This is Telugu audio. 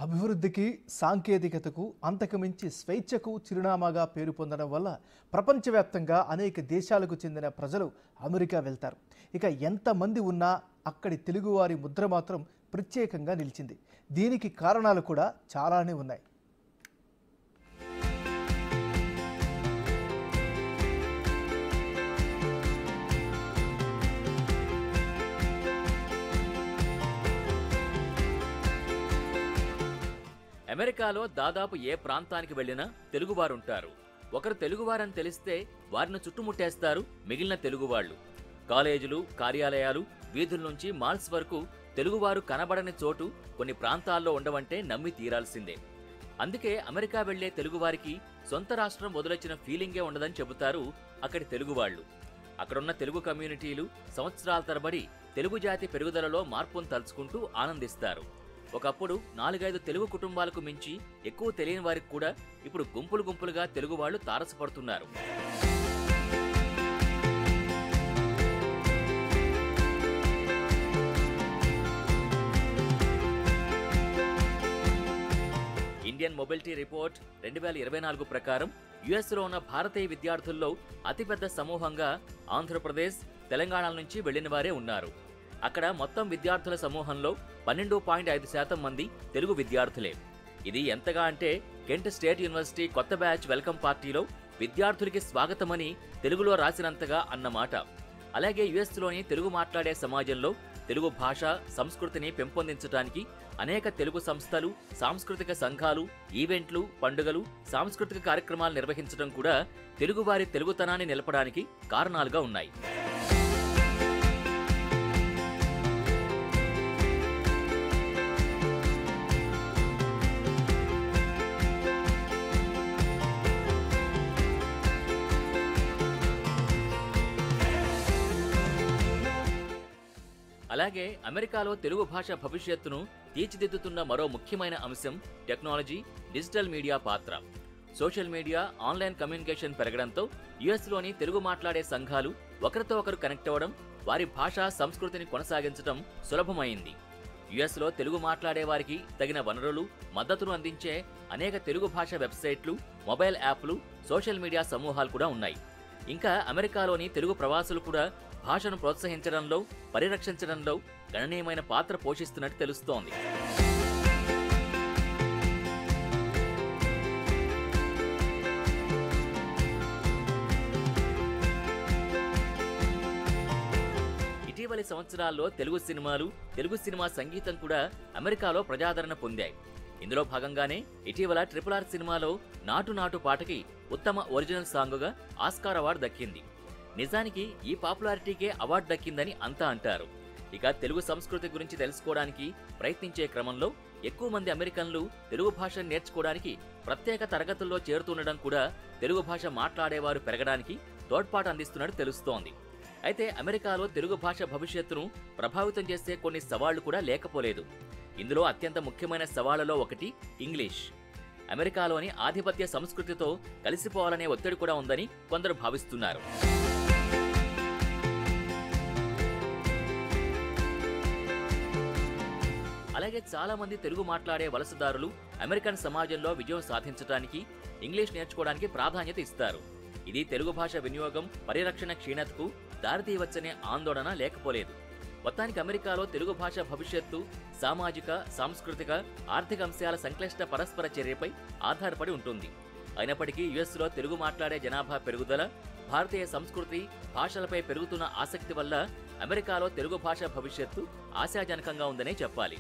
అభివృద్ధికి సాంకేతికతకు అంతకుమించి స్వేచ్ఛకు చిరునామాగా పేరు పొందడం వల్ల ప్రపంచవ్యాప్తంగా అనేక దేశాలకు చెందిన ప్రజలు అమెరికా వెళ్తారు. ఇక ఎంతమంది ఉన్నా అక్కడి తెలుగువారి ముద్ర మాత్రం ప్రత్యేకంగా నిలిచింది. దీనికి కారణాలు కూడా చాలానే ఉన్నాయి. అమెరికాలో దాదాపు ఏ ప్రాంతానికి వెళ్లినా తెలుగువారుంటారు. ఒకరు తెలుగువారని తెలిస్తే వారిని చుట్టుముట్టేస్తారు మిగిలిన తెలుగువాళ్లు. కాలేజీలు, కార్యాలయాలు, వీధుల నుంచి మాల్స్ వరకు తెలుగువారు కనబడని చోటు కొన్ని ప్రాంతాల్లో ఉండవంటే నమ్మి తీరాల్సిందే. అందుకే అమెరికా వెళ్లే తెలుగువారికి సొంత రాష్ట్రం వదిలొచ్చిన ఫీలింగే ఉండదని చెబుతారు అక్కడి తెలుగువాళ్లు. అక్కడున్న తెలుగు కమ్యూనిటీలు సంవత్సరాల తరబడి తెలుగు జాతి పెరుగుదలలో మార్పును తలుచుకుంటూ ఆనందిస్తారు. ఒకప్పుడు 4-5 తెలుగు కుటుంబాలకు మించి ఎక్కువ తెలియని వారికి కూడా ఇప్పుడు గుంపులు గుంపులుగా తెలుగు వాళ్లు తారసపడుతున్నారు. ఇండియన్ మొబిలిటీ రిపోర్ట్ 2024 ప్రకారం యుఎస్లో ఉన్న భారతీయ విద్యార్థుల్లో అతిపెద్ద సమూహంగా ఆంధ్రప్రదేశ్, తెలంగాణ నుంచి వెళ్లిన వారే ఉన్నారు. అక్కడ మొత్తం విద్యార్థుల సమూహంలో 12.5% మంది తెలుగు విద్యార్థులే. ఇది ఎంతగా అంటే కెంట్ స్టేట్ యూనివర్సిటీ కొత్త బ్యాచ్ వెల్కమ్ పార్టీలో విద్యార్థులకి స్వాగతమని తెలుగులో రాసినంతగా అన్నమాట. అలాగే యుఎస్లోని తెలుగు మాట్లాడే సమాజంలో తెలుగు భాష, సంస్కృతిని పెంపొందించడానికి అనేక తెలుగు సంస్థలు, సాంస్కృతిక సంఘాలు, ఈవెంట్లు, పండుగలు, సాంస్కృతిక కార్యక్రమాలు నిర్వహించడం కూడా తెలుగువారి తెలుగుతనాన్ని నిలపడానికి కారణాలుగా ఉన్నాయి. అలాగే అమెరికాలో తెలుగు భాష భవిష్యత్తును తీర్చిదిద్దుతున్న మరో ముఖ్యమైన అంశం టెక్నాలజీ, డిజిటల్ మీడియా పాత్ర. సోషల్ మీడియా, ఆన్లైన్ కమ్యూనికేషన్ పెరగడంతో యుఎస్లోని తెలుగు మాట్లాడే సంఘాలు ఒకరితో ఒకరు కనెక్ట్ అవ్వడం, వారి భాష, సంస్కృతిని కొనసాగించడం సులభమైంది. యుఎస్లో తెలుగు మాట్లాడే వారికి తగిన వనరులు, మద్దతును అందించే అనేక తెలుగు భాష వెబ్సైట్లు, మొబైల్ యాప్లు, సోషల్ మీడియా సమూహాలు కూడా ఉన్నాయి. ఇంకా అమెరికాలోని తెలుగు ప్రవాసులు కూడా భాషను ప్రోత్సహించడంలో, పరిరక్షించడంలో గణనీయమైన పాత్ర పోషిస్తున్నట్టు తెలుస్తోంది. ఇటీవలి సంవత్సరాల్లో తెలుగు సినిమాలు, తెలుగు సినిమా సంగీతం కూడా అమెరికాలో ప్రజాదరణ పొందాయి. ఇందులో భాగంగానే ఇటీవల RRR సినిమాలో నాటు నాటు పాటకి ఉత్తమ ఒరిజినల్ సాంగుగా ఆస్కార్ అవార్డు దక్కింది. నిజానికి ఈ పాపులారిటీకే అవార్డు దక్కిందని అంతా అంటారు. ఇక తెలుగు సంస్కృతి గురించి తెలుసుకోవడానికి ప్రయత్నించే క్రమంలో ఎక్కువ మంది అమెరికన్లు తెలుగు భాషను నేర్చుకోవడానికి ప్రత్యేక తరగతుల్లో చేరుతుండడం కూడా తెలుగు భాష మాట్లాడేవారు పెరగడానికి తోడ్పాటు అందిస్తున్నట్టు తెలుస్తోంది. అయితే అమెరికాలో తెలుగు భాష భవిష్యత్తును ప్రభావితం చేసే కొన్ని సవాళ్లు కూడా లేకపోలేదు. ఇందులో అత్యంత ముఖ్యమైన సవాళ్లలో ఒకటి ఇంగ్లీష్. అమెరికాలోని ఆధిపత్య సంస్కృతితో కలిసిపోవాలనే ఒత్తిడి కూడా ఉందని కొందరు భావిస్తున్నారు. అలాగే చాలా మంది తెలుగు మాట్లాడే వలసదారులు అమెరికన్ సమాజంలో విజయం సాధించడానికి ఇంగ్లీష్ నేర్చుకోవడానికి ప్రాధాన్యత ఇస్తారు. ఇది తెలుగు భాష వినియోగం, పరిరక్షణ క్షీణతకు దారితీయవచ్చనే ఆందోళన లేకపోలేదు. మొత్తానికి అమెరికాలో తెలుగు భాష భవిష్యత్తు సామాజిక, సాంస్కృతిక, ఆర్థిక అంశాల సంక్లిష్ట పరస్పర చర్యపై ఆధారపడి ఉంటుంది. అయినప్పటికీ యుఎస్లో తెలుగు మాట్లాడే జనాభా పెరుగుదల, భారతీయ సంస్కృతి, భాషలపై పెరుగుతున్న ఆసక్తి వల్ల అమెరికాలో తెలుగు భాష భవిష్యత్తు ఆశాజనకంగా ఉందనే చెప్పాలి.